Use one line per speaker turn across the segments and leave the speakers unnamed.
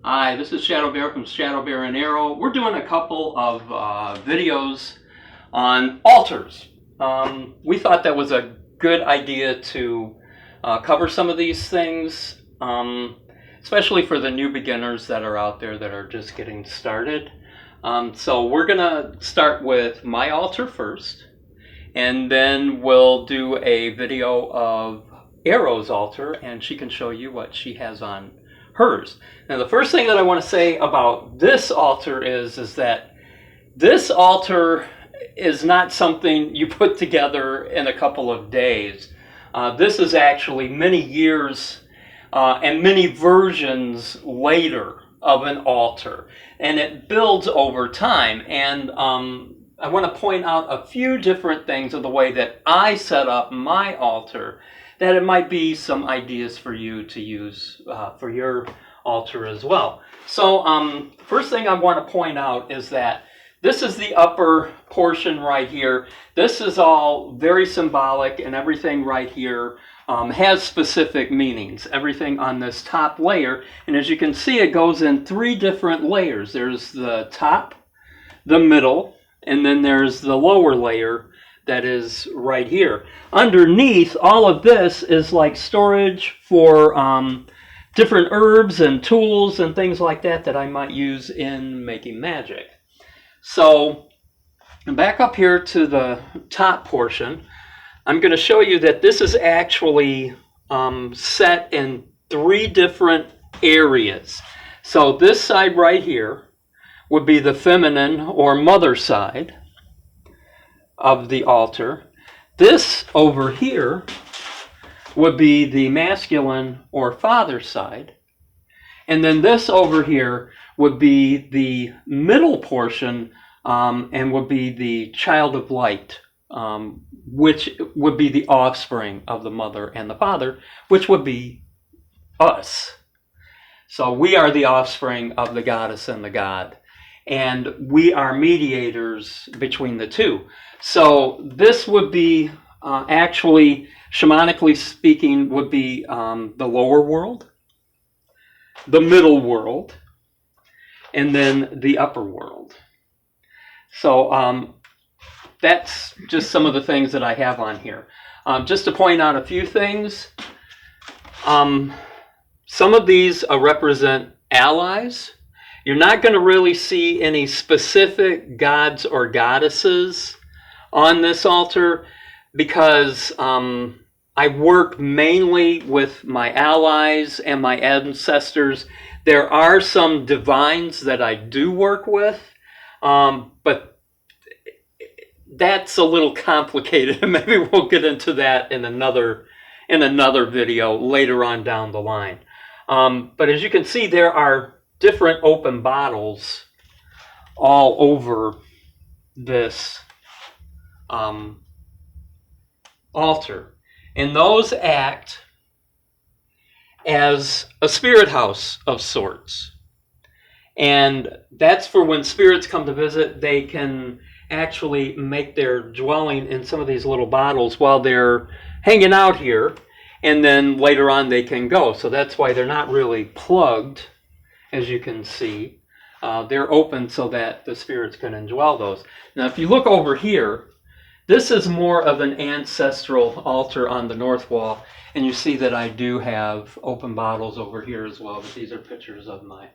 Hi, this is Shadowbear from Shadowbear and Arrow. We're doing a couple of videos on altars. We thought that was a good idea to cover some of these things, especially for the new beginners that are out there that are just getting started. So we're going to start with my altar first, and then we'll do a video of Arrow's altar, and she can show you what she has on hers. Now, the first thing that I want to say about this altar is that this altar is not something you put together in a couple of days. This is actually many years and many versions later of an altar, and it builds over time. And I want to point out a few different things of the way that I set up my altar, that it might be some ideas for you to use for your altar as well. So first thing I want to point out is that this is the upper portion right here. This is all very symbolic, and everything right here has specific meanings. Everything on this top layer, and as you can see, it goes in 3 different layers. There's the top, the middle, and then there's the lower layer that is right here. Underneath all of this is like storage for different herbs and tools and things like that that I might use in making magic. So back up here to the top portion, I'm going to show you that this is actually set in 3 different areas. So this side right here would be the feminine or mother side of the altar. This over here would be the masculine or father side. And then this over here would be the middle portion and would be the child of light, which would be the offspring of the mother and the father, which would be us. So we are the offspring of the goddess and the god, and we are mediators between the two. So this would be actually, shamanically speaking, would be the lower world, the middle world, and then the upper world. So that's just some of the things that I have on here. Just to point out a few things, some of these represent allies. You're not going to really see any specific gods or goddesses on this altar because I work mainly with my allies and my ancestors. There are some divines that I do work with, but that's a little complicated. Maybe we'll get into that in another video later on down the line. But as you can see, there are different open bottles all over this altar, and those act as a spirit house of sorts, and that's for when spirits come to visit. They can actually make their dwelling in some of these little bottles while they're hanging out here, and then later on they can go. So that's why they're not really plugged, as you can see. They're open so that the spirits can indwell those. Now if you look over here, this is more of an ancestral altar on the north wall, and you see that I do have open bottles over here as well, but these are pictures of my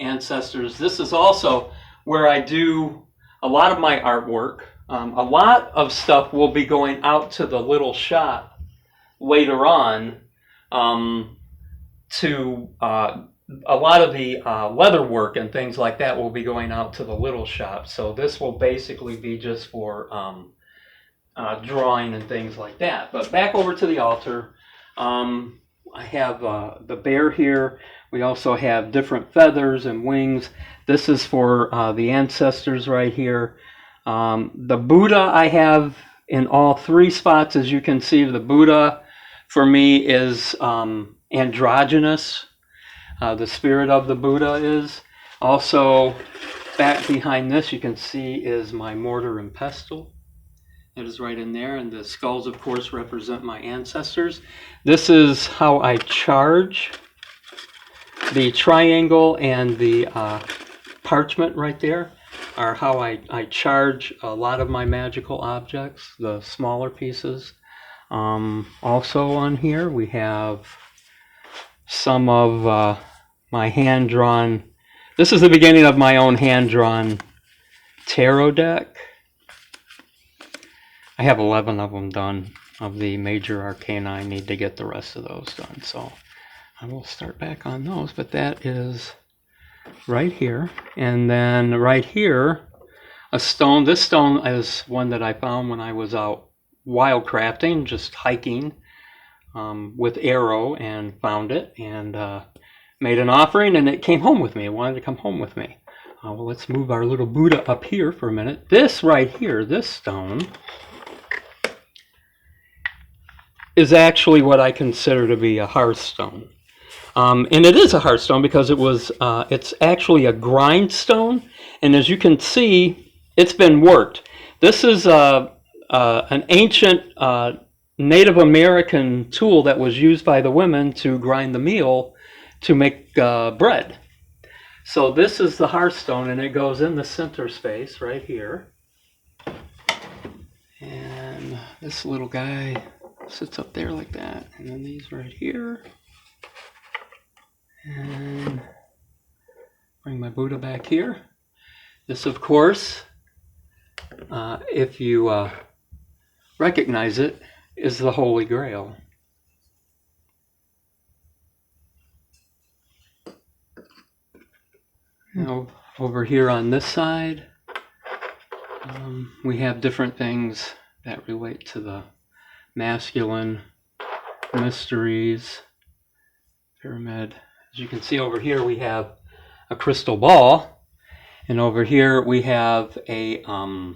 ancestors. This is also where I do a lot of my artwork. A lot of stuff will be going out to the little shop later on. A lot of the leather work and things like that will be going out to the little shop. So this will basically be just for drawing and things like that. But back over to the altar, I have the bear here. We also have different feathers and wings. This is for the ancestors right here. The Buddha I have in all 3 spots. As you can see, the Buddha for me is androgynous. The spirit of the Buddha is. Also, back behind this, you can see is my mortar and pestle. It is right in there, and the skulls, of course, represent my ancestors. This is how I charge The triangle and the parchment right there are how I charge a lot of my magical objects, the smaller pieces. Also on here we have some of my hand-drawn, this is the beginning of my own hand-drawn tarot deck. I have 11 of them done, of the major arcana. I need to get the rest of those done, so I will start back on those. But that is right here. And then right here, a stone. This stone is one that I found when I was out wildcrafting, just hiking with arrow, and found it and made an offering, and it came home with me. It wanted to come home with me. Well, let's move our little Buddha up here for a minute. This right here, this stone, is actually what I consider to be a hearthstone. And it is a hearthstone because it's actually a grindstone, and as you can see, it's been worked. This is an ancient Native American tool that was used by the women to grind the meal to make bread. So this is the hearthstone, and it goes in the center space right here. And this little guy sits up there like that, and then these right here. And bring my Buddha back here. This, of course, if you recognize it, is the Holy Grail. Now, over here on this side, we have different things that relate to the masculine mysteries, pyramid. As you can see over here, we have a crystal ball, and over here we have a what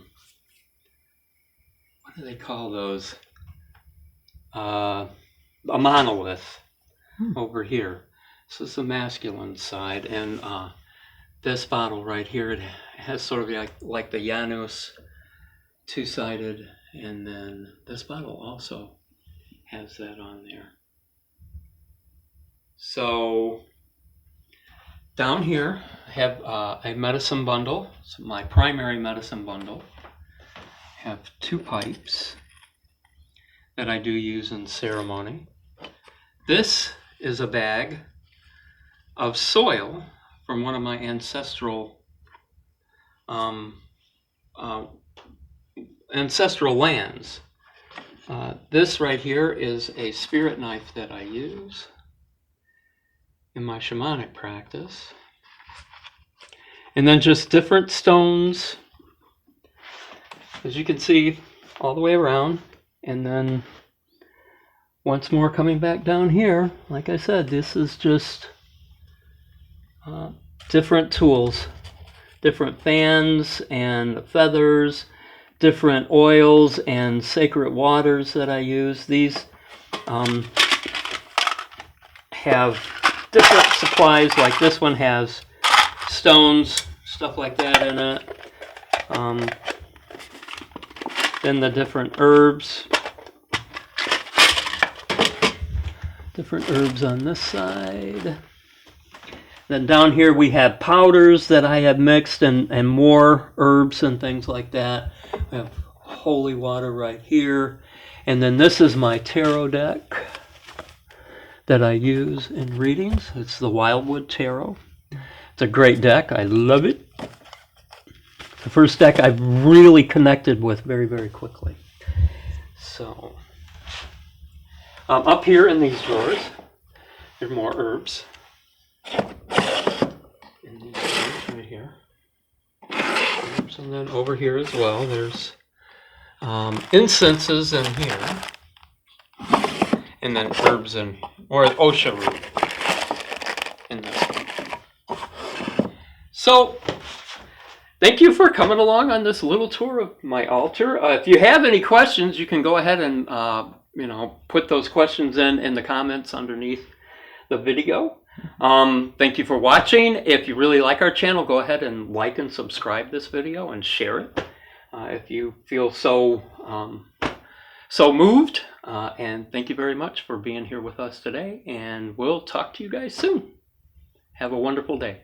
do they call those? A monolith over here. This is the masculine side, and this bottle right here, it has sort of like the Janus two-sided, and then this bottle also has that on there. So down here I have a medicine bundle. So my primary medicine bundle. I have 2 pipes that I do use in ceremony. This is a bag of soil from one of my ancestral lands. This right here is a spirit knife that I use in my shamanic practice. And then just different stones, as you can see, all the way around. And then once more coming back down here, like I said, this is just different tools, different fans and feathers, different oils and sacred waters that I use. These have different supplies, like this one has stones, stuff like that in it. Then the different herbs on this side. Then down here we have powders that I have mixed, and more herbs and things like that. We have holy water right here. And then this is my tarot deck that I use in readings. It's the Wildwood Tarot. It's a great deck. I love it. The first deck I've really connected with very, very quickly. So, up here in these drawers, there are more herbs. In these drawers right here. Herbs, and then over here as well, there's incenses in here. And then herbs or osha root in this one. So, thank you for coming along on this little tour of my altar. If you have any questions, you can go ahead and put those questions in the comments underneath the video. Thank you for watching. If you really like our channel, go ahead and like and subscribe this video and share it if you feel so moved. And thank you very much for being here with us today, and we'll talk to you guys soon. Have a wonderful day.